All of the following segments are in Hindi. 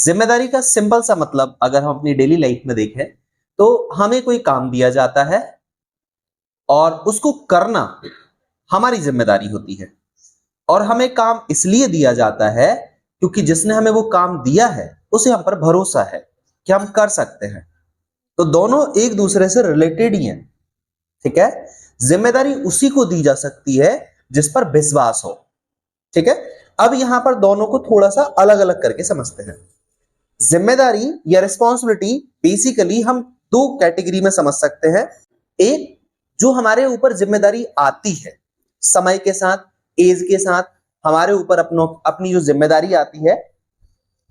जिम्मेदारी का सिंपल सा मतलब अगर हम अपनी डेली लाइफ में देखें तो हमें कोई काम दिया जाता है और उसको करना हमारी जिम्मेदारी होती है। और हमें काम इसलिए दिया जाता है क्योंकि जिसने हमें वो काम दिया है उसे हम पर भरोसा है कि हम कर सकते हैं। तो दोनों एक दूसरे से रिलेटेड ही हैं। ठीक है, जिम्मेदारी उसी को दी जा सकती है जिस पर विश्वास हो। ठीक है, अब यहां पर दोनों को थोड़ा सा अलग अलग करके समझते हैं। जिम्मेदारी या रिस्पॉन्सिबिलिटी बेसिकली हम दो कैटेगरी में समझ सकते हैं। एक, जो हमारे ऊपर जिम्मेदारी आती है समय के साथ, एज के साथ हमारे ऊपर अपनी जो जिम्मेदारी आती है।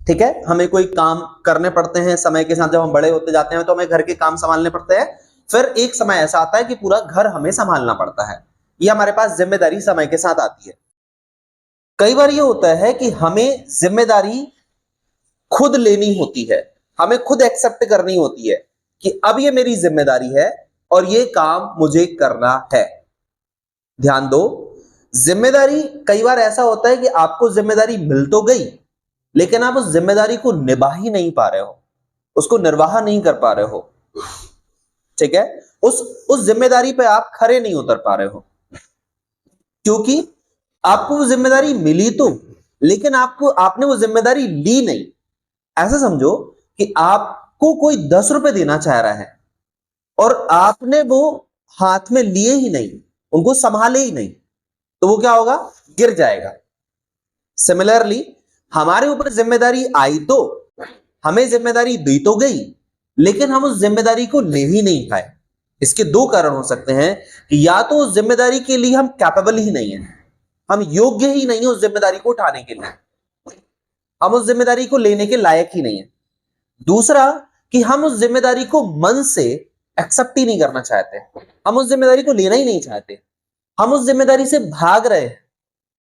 ठीक है, हमें कोई काम करने पड़ते हैं समय के साथ। जब हम बड़े होते जाते हैं तो हमें घर के काम संभालने पड़ते हैं। फिर एक समय ऐसा आता है कि पूरा घर हमें संभालना पड़ता है। ये हमारे पास जिम्मेदारी समय के साथ आती है। कई बार ये होता है कि हमें जिम्मेदारी खुद लेनी होती है, हमें खुद एक्सेप्ट करनी होती है कि अब ये मेरी जिम्मेदारी है और ये काम मुझे करना है। ध्यान दो, जिम्मेदारी कई बार ऐसा होता है कि आपको जिम्मेदारी मिल तो गई लेकिन आप उस जिम्मेदारी को निभा ही नहीं पा रहे हो, उसको निर्वाह नहीं कर पा रहे हो। ठीक है, उस जिम्मेदारी पे आप खरे नहीं उतर पा रहे हो क्योंकि आपको वो जिम्मेदारी मिली तो, लेकिन आपने वो जिम्मेदारी ली नहीं। ऐसा समझो कि आपको कोई 10 रुपए देना चाह रहा है और आपने वो हाथ में लिए ही नहीं, उनको संभाले ही नहीं, तो वो क्या होगा, गिर जाएगा। सिमिलरली हमारे ऊपर जिम्मेदारी आई तो, हमें जिम्मेदारी दी तो गई लेकिन हम उस जिम्मेदारी को ले ही नहीं पाए। इसके दो कारण हो सकते हैं कि या तो उस जिम्मेदारी के लिए हम कैपेबल ही नहीं है, हम योग्य ही नहीं है उस जिम्मेदारी को उठाने के लिए, हम उस जिम्मेदारी को लेने के लायक ही नहीं है। दूसरा कि हम उस जिम्मेदारी को मन से एक्सेप्ट ही नहीं करना चाहते, हम उस जिम्मेदारी को लेना ही नहीं चाहते, हम उस जिम्मेदारी से भाग रहे हैं।